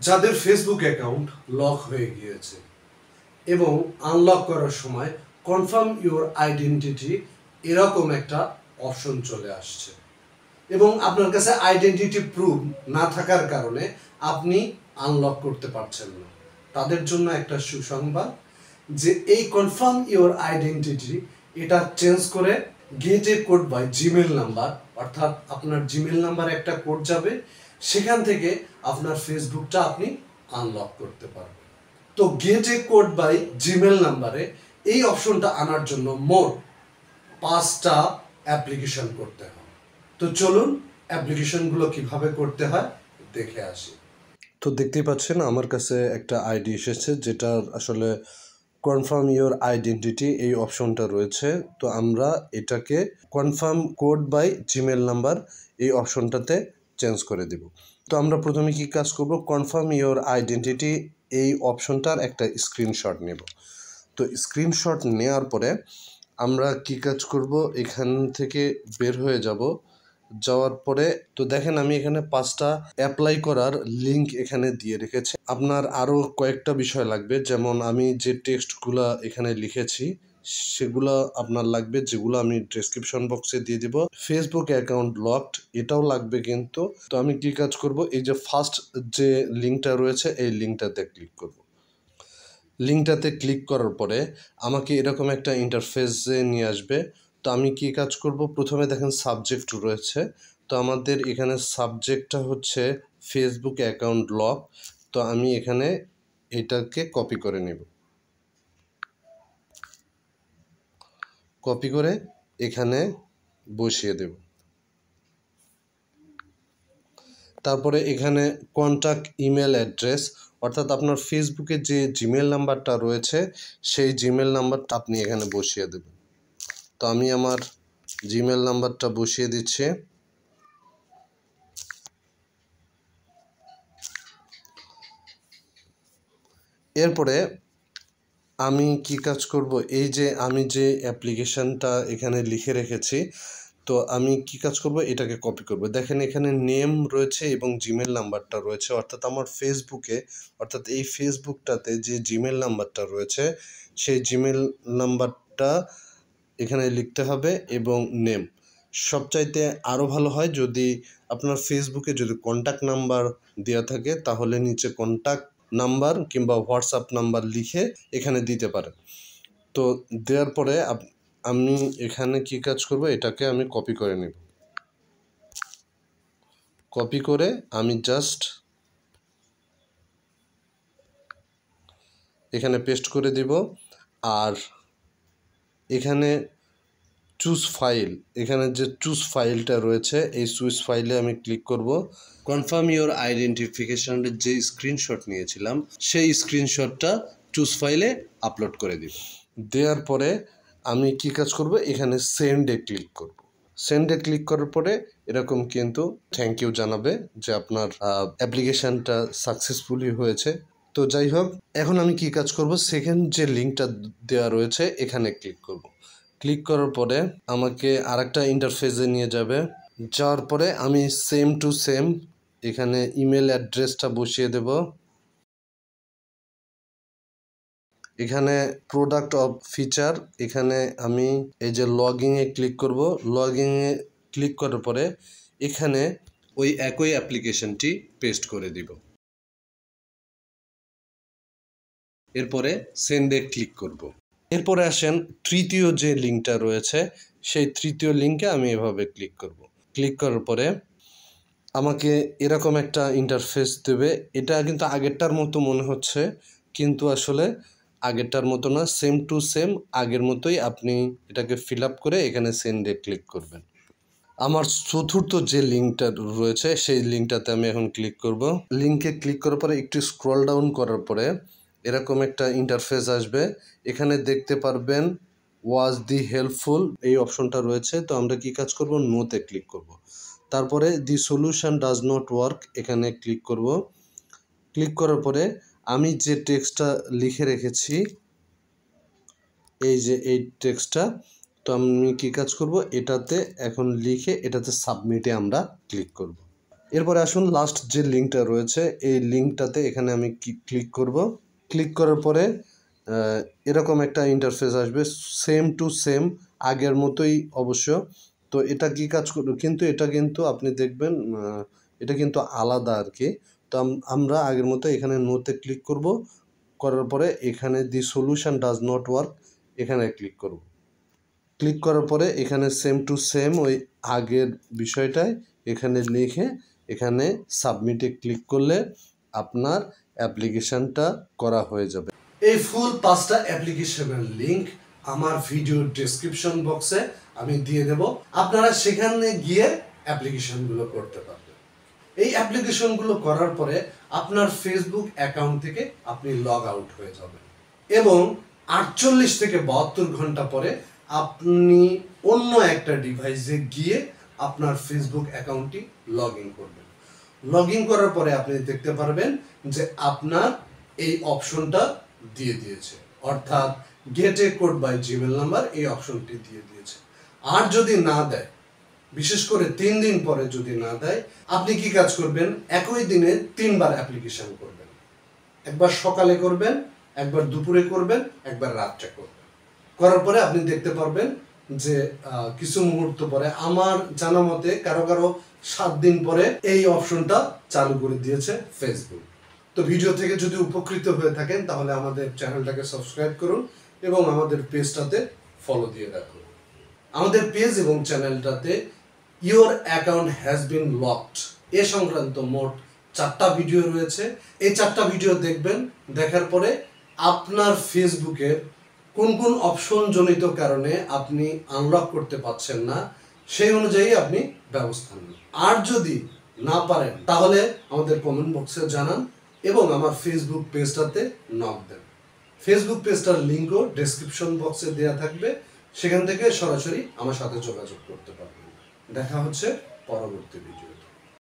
যাদের Facebook account lock হয়ে গিয়েছে এবং আনলক করার সময় কনফার্ম ইউর আইডেন্টিটি এরকম একটা অপশন চলে আসছে এবং আপনার কাছে আইডেন্টিটি প্রুফ না থাকার কারণে আপনি আনলক করতে পারছেন না। তাদের জন্য একটা সুসংবাদ যে এই কনফার্ম ইউর আইডেন্টিটি এটা চেঞ্জ করে get a code by Gmail number, অর্থাৎ আপনার জিমেল নাম্বার একটা কোড যাবে, সেখান থেকে আপনার ফেসবুকটা আপনি আনলক করতে পারবেন। তো get a code by Gmail নাম্বারে এই অপশনটা আনার জন্য মোট 5টা অ্যাপ্লিকেশন করতে হয়। তো চলুন অ্যাপ্লিকেশনগুলো কিভাবে করতে হয় দেখে আসি। তো দেখতেই পাচ্ছেন আমার কাছে একটা আইডি এসেছে যেটার আসলে কনফার্ম ইওর আইডেন্টিটি এই অপশনটা রয়েছে। তো আমরা এটাকে confirm code by Gmail number এই অপশনটাতে চেঞ্জ করে দেব। তো আমরা প্রথমে কি কাজ করব, কনফার্ম ইওর আইডেন্টিটি এই অপশনটার একটা স্ক্রিনশট নেব। তো স্ক্রিনশট নেওয়ার পরে আমরা কি কাজ করব, এখান থেকে বের হয়ে যাব। যাওয়ার পরে তো দেখেন আমি এখানে 5টা অ্যাপ্লাই করার লিঙ্ক এখানে দিয়ে রেখেছি। আপনার আরও কয়েকটা বিষয় লাগবে, যেমন আমি যে টেক্সটগুলো এখানে লিখেছি সেগুলো আপনার লাগবে, যেগুলো আমি ডেসক্রিপশন বক্সে দিয়ে দিব। ফেসবুক অ্যাকাউন্ট লকড এটাও লাগবে কিন্তু। তো আমি কি কাজ করব, এই যে ফার্স্ট যে লিঙ্কটা রয়েছে এই লিঙ্কটাতে ক্লিক করব। লিঙ্কটাতে ক্লিক করার পরে আমাকে এরকম একটা ইন্টারফেসে নিয়ে আসবে। তো আমি কি কাজ করব, প্রথমে দেখেন সাবজেক্ট রয়েছে। তো আমাদের এখানে সাবজেক্টটা হচ্ছে ফেসবুক অ্যাকাউন্ট লক। তো আমি এখানে এটাকে কপি করে নেব। কপি করে এখানে বসিয়ে দেব। তারপরে এখানে কন্ট্যাক্ট ইমেল অ্যাড্রেস, অর্থাৎ আপনার ফেসবুকে যে জিমেল নাম্বারটা রয়েছে সেই জিমেল নাম্বারটা আপনি এখানে বসিয়ে দেবেন। তো আমি আমার জিমেল নাম্বারটা বসিয়ে দিচ্ছি। এরপরে আমি কি কাজ করব, এই যে আমি যে অ্যাপ্লিকেশনটা এখানে লিখে রেখেছি, তো আমি কি কাজ করব, এটাকে কপি করব। দেখেন এখানে নেম রয়েছে এবং জিমেল নাম্বারটা রয়েছে, অর্থাৎ আমার ফেসবুকে, অর্থাৎ এই ফেসবুকটাতে যে জিমেল নাম্বারটা রয়েছে সেই জিমেল নাম্বারটা এখানে লিখতে হবে এবং নেম। সবচাইতে আরও ভালো হয় যদি আপনার ফেসবুকে যদি কন্ট্যাক্ট নাম্বার দেওয়া থাকে তাহলে নিচে কন্ট্যাক্ট নাম্বার কিংবা হোয়াটসঅ্যাপ নাম্বার লিখে এখানে দিতে পারেন। তো দেওয়ার পরে আমি এখানে কি কাজ করব, এটাকে আমি কপি করে নেব। কপি করে আমি জাস্ট এখানে পেস্ট করে দিব। আর এখানে চুজ ফাইল, এখানে যে চুজ ফাইলটা রয়েছে এই চুজ ফাইলে আমি ক্লিক করব। কনফার্ম ইওর আইডেন্টিফিকেশনের যে স্ক্রিনশট নিয়েছিলাম সেই স্ক্রিনশটটা চুজ ফাইলে আপলোড করে দিব। দেওয়ার পরে আমি কি কাজ করব, এখানে সেন্ডে ক্লিক করব। সেন্ডে ক্লিক করার পরে এরকম কিন্তু থ্যাংক ইউ জানাবে যে আপনার অ্যাপ্লিকেশানটা সাকসেসফুলি হয়েছে। তো যাই হোক, এখন আমি কি কাজ করব, সেকেন্ড যে লিঙ্কটা দেওয়া রয়েছে এখানে ক্লিক করব। ক্লিক করার পরে আমাকে আরেকটা ইন্টারফেসে নিয়ে যাবে। যাওয়ার পরে আমি সেম টু সেম এখানে ইমেল অ্যাড্রেসটা বসিয়ে দেব। এখানে প্রোডাক্ট অফ ফিচার, এখানে আমি এই যে লগইনে ক্লিক করব। লগইনে ক্লিক করার পরে এখানে ওই একই অ্যাপ্লিকেশনটি পেস্ট করে দিব। এরপরে সেন্ডে ক্লিক করব। এরপরে আসেন তৃতীয় যে লিঙ্কটা রয়েছে সেই তৃতীয় লিঙ্কে আমি এভাবে ক্লিক করব। ক্লিক করার পরে আমাকে এরকম একটা ইন্টারফেস দেবে। এটা কিন্তু আগেরটার মতো মনে হচ্ছে, কিন্তু আসলে আগেরটার মতো না, সেম টু সেম আগের মতোই। আপনি এটাকে ফিল আপ করে এখানে সেন্ডে ক্লিক করবেন। আমার চতুর্থ যে লিঙ্কটা রয়েছে সেই লিঙ্কটাতে আমি এখন ক্লিক করব। লিঙ্কে ক্লিক করার পরে একটু স্ক্রল ডাউন করার পরে এরকম একটা ইন্টারফেস আসবে। এখানে দেখতে পারবেন ওয়াজ দি হেল্পফুল এই অপশনটা রয়েছে। তো আমরা কি কাজ করব, নোতে ক্লিক করব। তারপরে দি সলিউশন ডাজ নট ওয়ার্ক এখানে ক্লিক করব। ক্লিক করার পরে আমি যে টেক্সটটা লিখে রেখেছি এই যে এই টেক্সটটা, তো আমি কি কাজ করব, এটাতে এখন লিখে এটাতে সাবমিটে আমরা ক্লিক করব। এরপরে আসুন লাস্ট যে লিঙ্কটা রয়েছে এই লিঙ্কটাতে এখানে আমি ক্লিক করব। ক্লিক করার পরে এরকম একটা ইন্টারফেস আসবে, সেম টু সেম আগের মতোই অবশ্য। তো এটা কি কাজ করবে, কিন্তু এটা কিন্তু আপনি দেখবেন এটা কিন্তু আলাদা আর কি। তো আমরা আগের মতো এখানে নোতে ক্লিক করব, করার পরে এখানে দি সলিউশন ডাজ নট ওয়ার্ক এখানে ক্লিক করব। ক্লিক করার পরে এখানে সেম টু সেম ওই আগের বিষয়টাই এখানে লিখে এখানে সাবমিটে ক্লিক করলে আপনার অ্যাপ্লিকেশানটা করা হয়ে যাবে। এই ফুল 5টা অ্যাপ্লিকেশনের লিঙ্ক আমার ভিডিও ডেসক্রিপশন বক্সে আমি দিয়ে দেব, আপনারা সেখানে গিয়ে অ্যাপ্লিকেশনগুলো করতে পারবেন। এই অ্যাপ্লিকেশনগুলো করার পরে আপনার ফেসবুক অ্যাকাউন্ট থেকে আপনি লগ আউট হয়ে যাবেন এবং 48 থেকে 72 ঘন্টা পরে আপনি অন্য একটা ডিভাইসে গিয়ে আপনার ফেসবুক অ্যাকাউন্টটি লগ ইন করবেন। লগ ইন করার পরে আপনি দেখতে পারবেন যে আপনার এই অপশনটা দিয়ে দিয়েছে, অর্থাৎ get a code by Gmail number এই অপশনটি দিয়ে দিয়েছে। আর যদি না দেয়, বিশেষ করে 3 দিন পরে যদি না দেয়, আপনি কি কাজ করবেন, একই দিনে 3বার অ্যাপ্লিকেশন করবেন। একবার সকালে করবেন, একবার দুপুরে করবেন, একবার রাত্রে করবেন। করার পরে আপনি দেখতে পারবেন যে কিছু মুহূর্ত পরে, আমার জানা মতে কারো কারো 7 দিন পরে এই অপশনটা চালু করে দিয়েছে ফেসবুক। তো ভিডিও থেকে যদি উপকৃত হয়ে থাকেন তাহলে আমাদের চ্যানেলটাকে সাবস্ক্রাইব করুন এবং আমাদের পেজটাতে ফলো দিয়ে রাখুন। আমাদের পেজ এবং চ্যানেলটাতে your account has been locked এ সংক্রান্ত মোট 4টা ভিডিও রয়েছে। এই 4টা ভিডিও দেখবেন, দেখার পরে আপনার ফেসবুকের কোন কোন অপশন জনিত কারণে আপনি আনলক করতে পারছেন না সেই অনুযায়ী আপনি ব্যবস্থা নিন। আর যদি না পারেন তাহলে আমাদের কমেন্ট বক্সে জানান এবং আমার ফেসবুক পেজটাতে নক দেন। ফেসবুক পেজটার লিঙ্কও ডেসক্রিপশন বক্সে দেওয়া থাকবে, সেখান থেকে সরাসরি আমার সাথে যোগাযোগ করতে পারবেন। দেখা হচ্ছে পরবর্তী ভিডিওতে।